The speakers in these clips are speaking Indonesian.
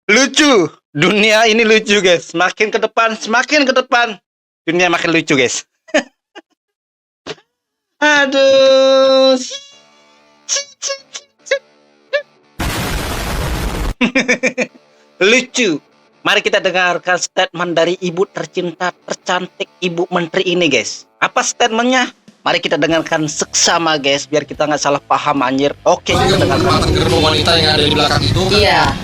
Lucu. Dunia ini lucu, guys. Semakin ke depan, dunia makin lucu, guys. Aduh. Lucu. Mari kita dengarkan statement dari ibu tercinta, tercantik, Ibu Menteri ini, guys. Apa statementnya? Mari kita dengarkan seksama, guys, biar kita nggak salah paham, anjir. Oke, kita dengarkan. Gerbong wanita yang ada di belakang itu. Iya.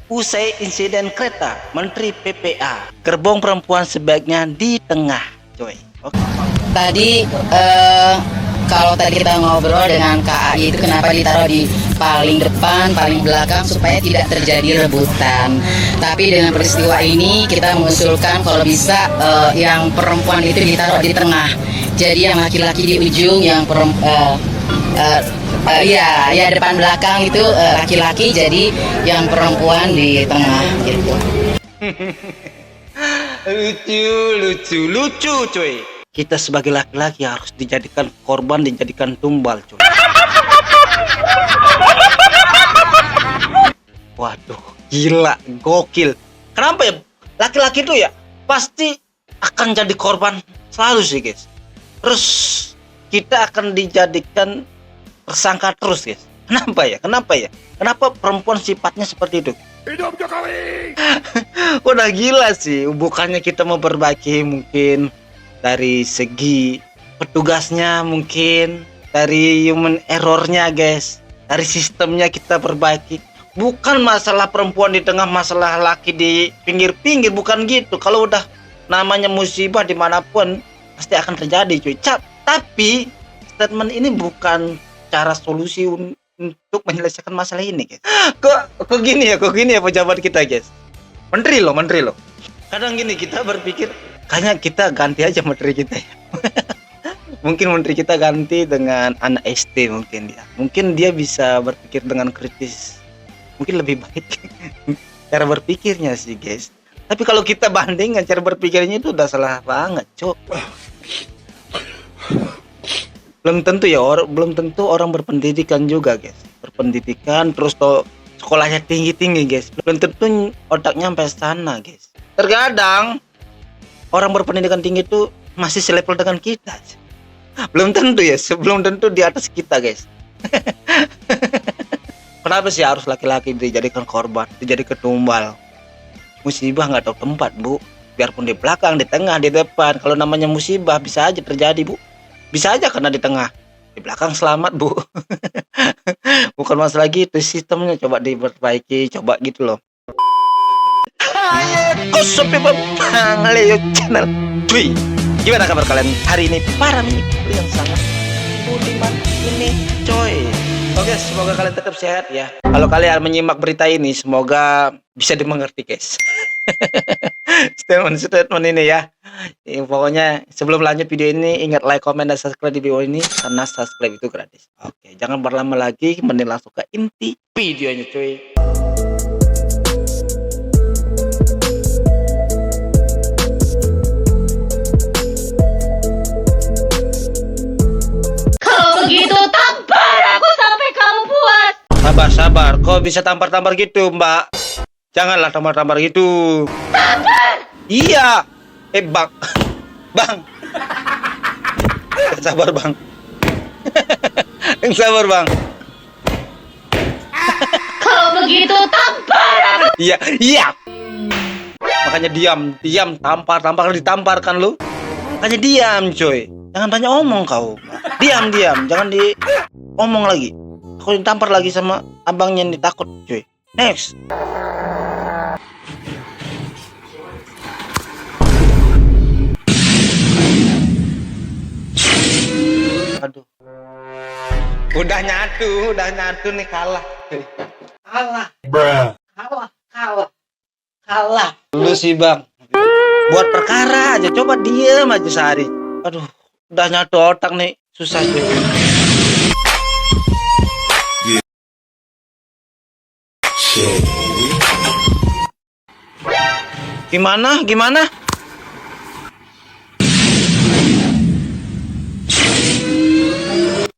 Usai insiden kereta, Menteri PPA, gerbong perempuan sebaiknya di tengah, coy. Oke. Tadi kalau tadi kita ngobrol dengan KAI itu kenapa ditaruh di paling depan, paling belakang supaya tidak terjadi rebutan. Tapi dengan peristiwa ini kita mengusulkan kalau bisa yang perempuan itu ditaruh di tengah. Jadi yang laki-laki di ujung, yang ya depan belakang itu laki-laki, jadi yang perempuan di tengah gitu. Lucu, coy. Kita sebagai laki-laki harus dijadikan korban, dijadikan tumbal, coy. Waduh, gila, gokil. Kenapa ya? Laki-laki itu ya pasti akan jadi korban selalu sih, guys. Terus kita akan dijadikan tersangka terus, guys. Kenapa ya? Kenapa perempuan sifatnya seperti itu? Hidup Jokowi. Udah gila sih. Bukannya kita memperbaiki mungkin dari segi petugasnya, mungkin dari human errornya, guys, dari sistemnya kita perbaiki. Bukan masalah perempuan di tengah, masalah laki di pinggir-pinggir, bukan gitu. Kalau udah namanya musibah dimanapun pasti akan terjadi, cuy. Tapi statement ini bukan cara solusi untuk menyelesaikan masalah ini, guys. Kok gini ya pejabat kita, guys. Menteri loh. Kadang gini kita berpikir, kayaknya kita ganti aja menteri kita ya. Mungkin menteri kita ganti dengan anak SD mungkin dia. Mungkin dia bisa berpikir dengan kritis. Mungkin lebih baik cara berpikirnya sih, guys. Tapi kalau kita bandingkan cara berpikirnya itu udah salah banget, cok. Belum tentu orang berpendidikan juga, guys. Berpendidikan terus sekolahnya tinggi, guys. Belum tentu otaknya sampai sana, guys. Terkadang orang berpendidikan tinggi itu masih selevel dengan kita. Belum tentu ya, sebelum tentu di atas kita, guys. Kenapa sih harus laki-laki dijadikan korban, dijadikan tumbal? Musibah nggak tahu tempat, Bu. Biarpun di belakang, di tengah, di depan. Kalau namanya musibah bisa aja terjadi, Bu. Bisa aja karena di tengah. Di belakang selamat, Bu. Bukan masalah gitu, sistemnya coba diperbaiki, coba gitu loh. Kosopi Bang Leo Channel. Cuy, gimana kabar kalian hari ini? Para people yang sangat budiman ini, coy. Oke, semoga kalian tetap sehat ya. Kalau kalian menyimak berita ini, semoga bisa dimengerti, guys. Statement ini ya. Pokoknya sebelum lanjut video ini, ingat like, komen, dan subscribe di video ini karena subscribe itu gratis. Oke, jangan berlama lagi, mending langsung ke inti videonya, cuy. Begitu tampar aku sampai kamu puas. Sabar, kok bisa tampar-tampar gitu, Mbak? Janganlah tampar-tampar gitu. Tampar? Iya. Bang. Bang. Sabar, Bang. Sabar, Bang. Kalau begitu tampar aku. Iya. Makanya diam, tampar ditamparkan lu. Makanya diam, coy. Jangan banyak omong kau. Diam, jangan diomong lagi. Aku ditampar lagi sama abangnya yang ditakut, cuy. Next. Aduh. Udah nyatu nih, kalah. Kalah. Lu sih, Bang. Buat perkara aja, coba diem aja sehari. Aduh, udah nyatu otak nih, susah cuy. Gimana?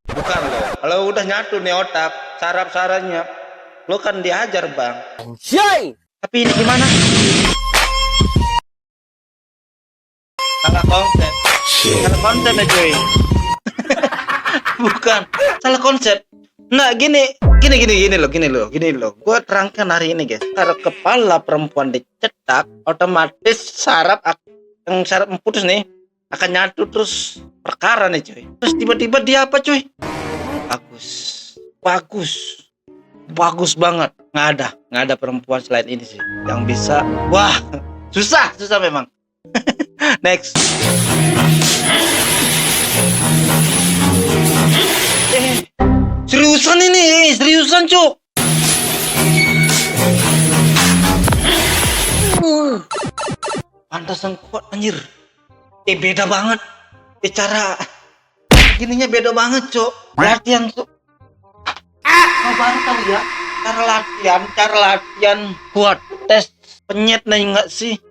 Bukan loh. Kalau udah nyatu nih otak, saraf-sarafnya Lu kan diajar, Bang. Syai. Tapi ini gimana? Salah konsep. Salah konsep ya cuy. Bukan, salah konsep. Nah gini loh. Gua terangkan hari ini guys. Kalau kepala perempuan dicetak, otomatis yang saraf putus nih akan nyatu terus perkara nih cuy. Terus tiba-tiba dia apa cuy? Bagus banget. Nggak ada perempuan selain ini sih yang bisa. Wah, susah memang. Next. Seriusan cuk. Pantasan kuat anjir. Beda banget. Cara gininya beda banget cuk. Latihan cuk. Kau baru tahu ya. Cara latihan buat tes penyet nih enggak sih?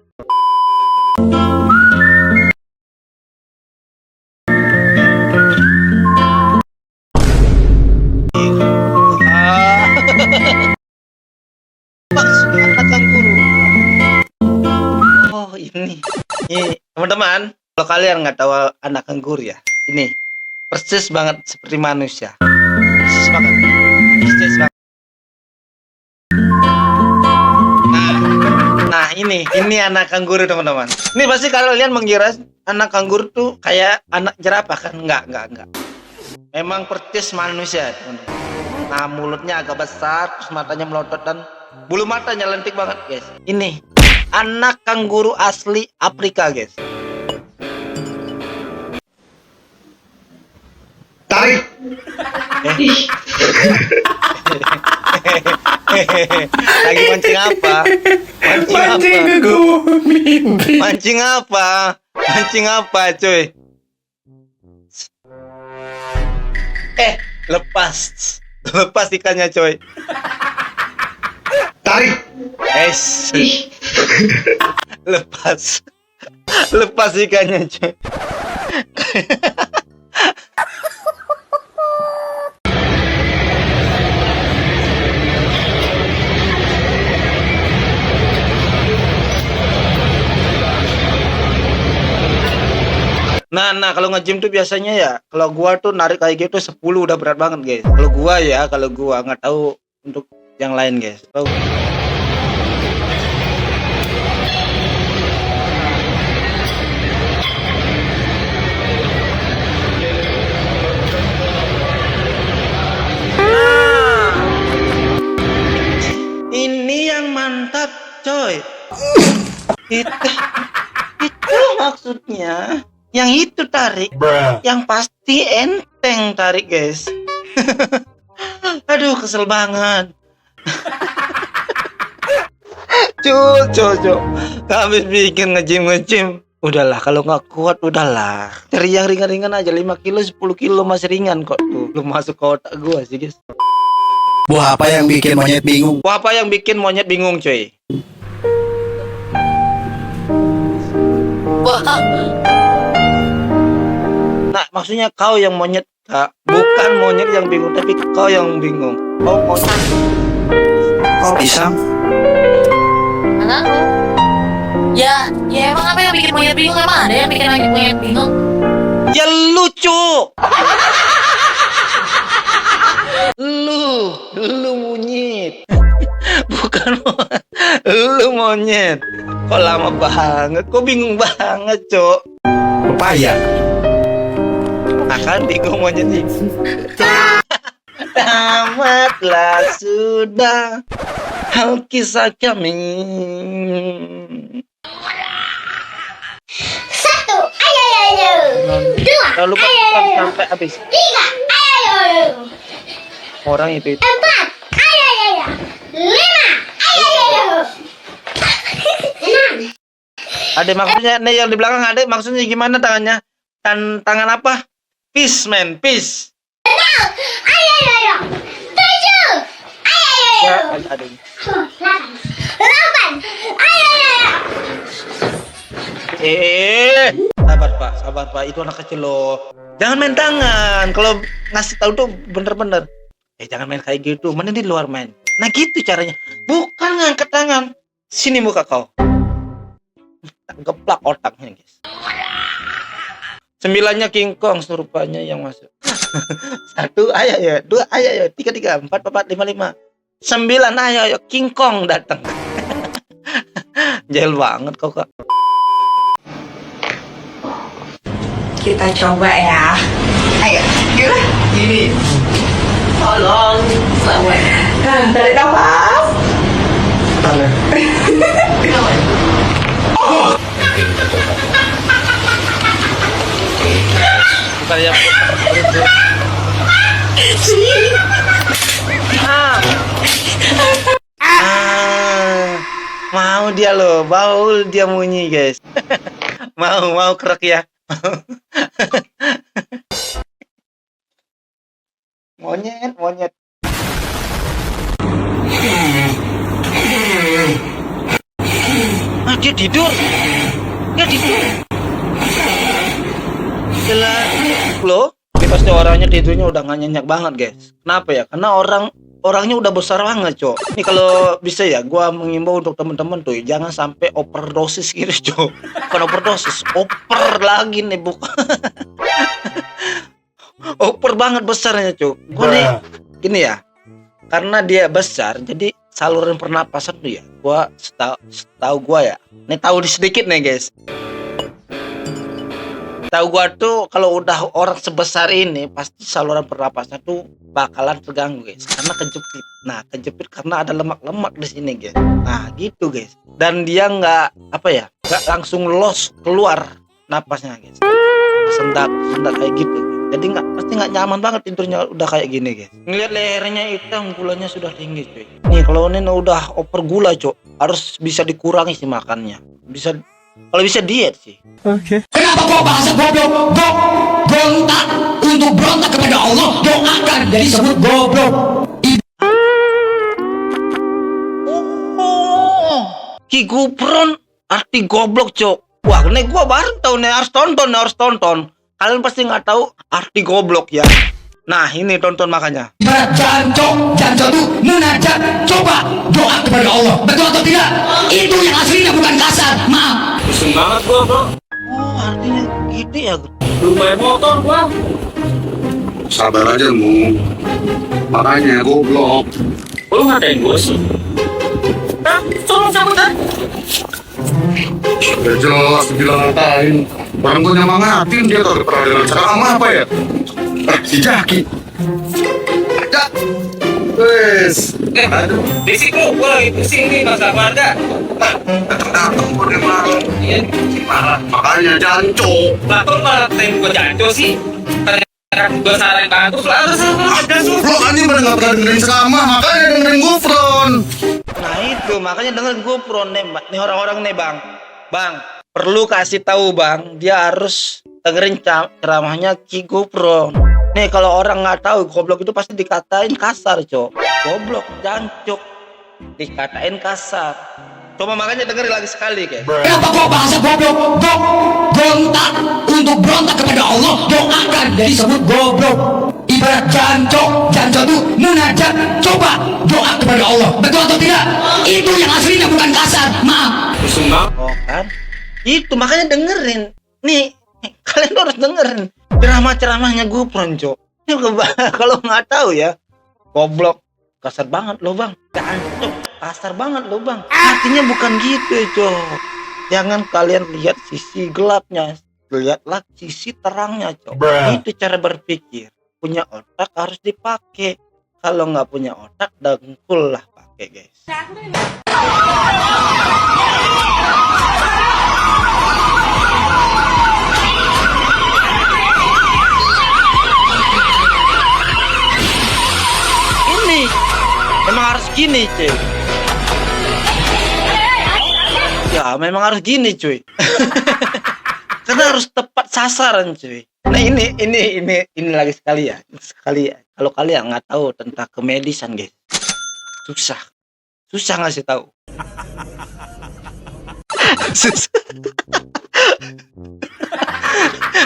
Oh ini teman-teman, kalau kalian nggak tahu anak kanguru ya, ini persis banget seperti manusia, persis banget. Nah ini anak kanguru teman-teman. Ini pasti kalian mengira anak kanguru tuh kayak anak jerapah kan? Enggak. Memang persis manusia teman-teman. Nah mulutnya agak besar, terus matanya melotot dan bulu matanya lentik banget guys. Ini anak kanguru asli Afrika guys. Tarik. Lagi mancing apa? Mancing apa cuy? Lepas ikannya coy. Tarik. Lepas ikannya coy. Nah kalau nge-gym tuh biasanya ya, kalau gua tuh narik kayak gitu 10 udah berat banget guys. Kalau gua nggak tahu untuk yang lain guys. Ini yang mantap coy. Itu maksudnya. Yang itu tarik, yang pasti enteng tarik guys. Aduh kesel banget. Cuk. Habis bikin nge-gym. Udahlah kalau nggak kuat udahlah. Cari yang ringan-ringan aja 5 kilo 10 kilo masih ringan kok tuh. Belum masuk ke otak gua sih guys. Wah, apa yang bikin monyet bingung cuy? Nah, maksudnya kau yang monyet, Kak. Bukan monyet yang bingung, tapi kau yang bingung. Kau monyet. Kok bisa? Mana aku? Ya emang apa yang bikin monyet bingung? Emang ada yang bikin monyet bingung? Ya lucu. Lu monyet. Bukan lu monyet. Kok lama banget? Kok bingung banget, Cok? Pepaya. Akan bingung monyet nih. Tamatlah sudah hal kisah kami. 1, ayo. 2, Lalu lupa sampai habis. 3, ayo. Orang itu. 4, ayo. 5, ayo. 6. Ada maksudnya nih yang di belakang ada maksudnya gimana tangannya? Tangan apa? Peace man, peace. 6, ayo. 7, Ya, ayo. ada. 8, ayo. Sabar Pak, itu anak kecil loh. Jangan main tangan. Kalau ngasih tahu tuh bener-bener. Jangan main kayak gitu. Mana di luar main. Nah gitu caranya. Bukan ngangkat tangan. Sini muka kau. Geplak otaknya guys. 9-nya King Kong serupanya yang masuk. 1 ayo ya, 2 ayo ya, 3 3 4 4 5 5. 9 ayo King Kong datang. Jahil banget kau Kak. Kita coba ya. Ayo, gini. Tolong, sama. Tarik nafas. Bukan yang mau dia loh, baul dia bunyi guys. mau kerak ya. Monyet. Dia tidur. Gila, loh. Ini pasti orangnya tidurnya udah nggak nyenyak banget guys. Kenapa ya? Karena orangnya udah besar banget cok. Ini kalau bisa ya, gua mengimbau untuk temen-temen tuh jangan sampai overdosis gitu cok. Bukan overdosis, over lagi nih bukan. Over banget besarnya cok. Gua nih gini ya, karena dia besar jadi saluran pernapasan tuh ya. Gua setahu gua ya. Nih tahu sedikit nih guys. Tahu gua tuh kalau udah orang sebesar ini pasti saluran pernapasan tuh bakalan terganggu guys karena kejepit. Nah kejepit karena ada lemak-lemak di sini guys. Nah gitu guys. Dan dia nggak nggak langsung los keluar napasnya guys. Sendak kayak gitu. Jadi pasti nggak nyaman banget tidurnya udah kayak gini guys. Ngeliat lehernya hitam, gulanya sudah tinggi cuy. Nih kalau ini udah over gula cok, harus bisa dikurangi sih makannya. Kalau bisa diet sih. Kenapa kau bahasa goblok? Berontak untuk berontak kepada Allah, doakan jadi sebut goblok. Oh, Ki Gupron arti goblok cok. Wah, ini gua baru tahu nih, harus tonton. Kalian pasti nggak tahu arti goblok ya. Nah ini tonton makanya. Ibarat jancok itu munajat, coba doa kepada Allah, betul atau tidak? Itu yang aslinya bukan kasar, maaf. Pusing banget gua bro. Oh artinya gitu ya. Belum main motor gua. Sabar aja mu, makanya goblok. Lu ngatain gua sih? Hah? Tolong cabut kan? Udah jelas bilang ngatain. Barang gue nyemangatin dia kagak pernah dengan ceramah apa ya? Si Jaki. Ada. Wes. Aduh, berisik lu, gua lagi pusing nih masalah keluarga. Datang gue malam. Iya, marah. Makanya janco. Lah, kok malah ngatain gua janco sih? Karena gua saran bagus lah, harus Lo kan ini pada nggak pernah dengerin ceramah, makanya dengerin Gufron. Nah itu makanya dengerin Gupron nih orang-orang nih bang perlu kasih tahu bang, dia harus dengerin ceramahnya Ki Gupron. Nih kalau orang nggak tahu goblok itu pasti dikatain kasar cok. Goblok, jancuk, dikatain kasar. Coba makanya dengerin lagi sekali guys. Kenapa kau bahasa goblok? Berontak untuk berontak kepada Allah, doakan jadi sebut goblok. Ibarat jancok itu munajat, coba doa kepada Allah, betul atau tidak? Itu yang aslinya bukan kasar, maaf. pusing banget. Oh kan? Itu makanya dengerin. Nih kalian tuh harus dengerin ceramahnya Gupron cok. Ini kalau nggak tahu ya, goblok, kasar banget lo bang. Jancuk, kasar banget lo bang. Artinya bukan gitu cok. Jangan kalian lihat sisi gelapnya, lihatlah sisi terangnya cok. Itu cara berpikir. Punya otak harus dipakai. Kalau nggak punya otak, dengkul lah pakai guys. Ini memang harus gini cuy. Ya memang harus gini cuy. Karena harus tepat sasaran cuy. Nah ini lagi sekali ya. Kalau kalian nggak tahu tentang kemedisan guys, susah ngasih tahu. Susah.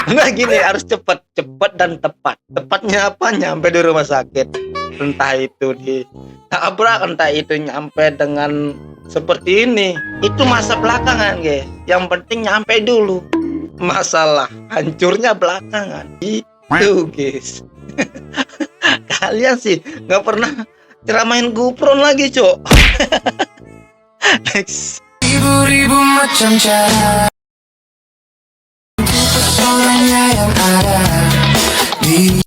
Nggak gini, harus cepat dan tepat. Tepatnya apa? Nyampe di rumah sakit. Entah itu di tabrak entah itu nyampe dengan seperti ini. Itu masa belakangan guys. Yang penting nyampe dulu. Masalah hancurnya belakangan. Itu guys. Kalian sih nggak pernah ceramain Gupron lagi cok. Next. Ribu-ribu macam cara pesonanya yang ada di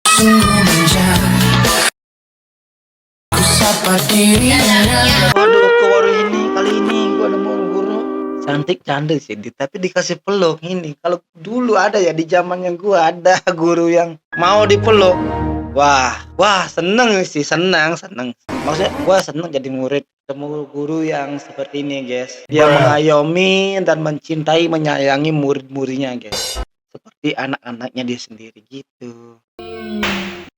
sungguh manja. Ku sapa dirinya. Waduh, ke baru ini kali ini gua nemu guru cantik canda sih, tapi dikasih peluk ini. Kalau dulu ada ya di zaman yang gua ada guru yang mau dipeluk. Wah, seneng sih, senang. Maksudnya gua seneng jadi murid ketemu guru yang seperti ini, guys. Dia mengayomi dan mencintai, menyayangi murid-muridnya, guys. Seperti anak-anaknya dia sendiri gitu.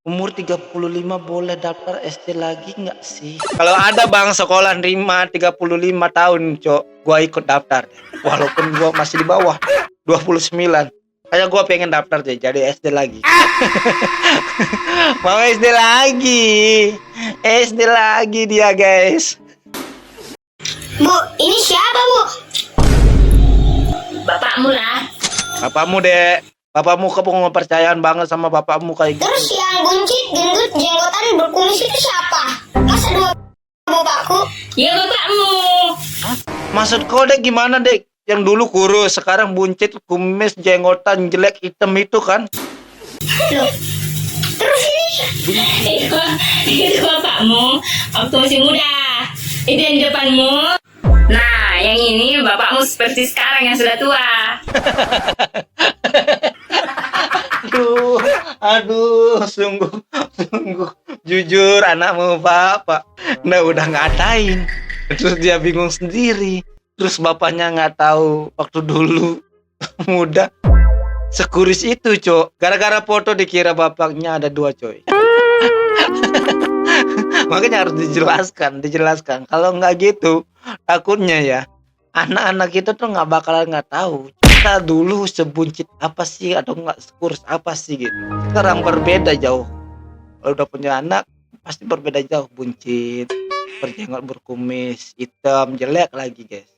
Umur 35 boleh daftar SD lagi nggak sih? Kalau ada bang sekolah nerima 35 tahun, cok, gua ikut daftar. Walaupun gua masih di bawah 29. Kayak gua pengen daftar deh jadi SD lagi. Mau SD lagi dia, guys. Bu, ini siapa, Bu? Bapakmu lah. Bapakmu, Dek. Bapakmu kepercayaan banget sama bapakmu kayak gitu. Terus yang buncit, gendut, jenggotan, berkumis itu siapa? Masa dua bapakku? Ya bapakmu. Maksud kau, Dek, gimana, Dek? Yang dulu kurus, sekarang buncit, kumis, jenggotan, jelek, hitam itu kan? Loh, terus ini Itu bapakmu waktu masih muda. Itu yang di depanmu. Nah, yang ini bapakmu seperti sekarang yang sudah tua. Aduh, sungguh jujur anakmu bapak. Nah, udah ngatain. Terus dia bingung sendiri. Terus bapaknya nggak tahu waktu dulu muda sekuris itu, cok. Gara-gara foto dikira bapaknya ada dua, coy. Makanya harus dijelaskan. Kalau nggak gitu, takutnya ya anak-anak kita tuh nggak tahu kita dulu sebuncit apa sih atau nggak sekurus apa sih gitu. Sekarang berbeda jauh. Kalau udah punya anak pasti berbeda jauh, buncit, berjenggot, berkumis, hitam, jelek lagi, guys.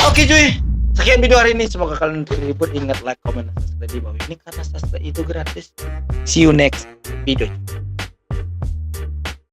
Oke cuy, sekian video hari ini. Semoga kalian terhibur. Ingat like, comment, dan subscribe di bawah ini karena subscribe itu gratis. See you next video.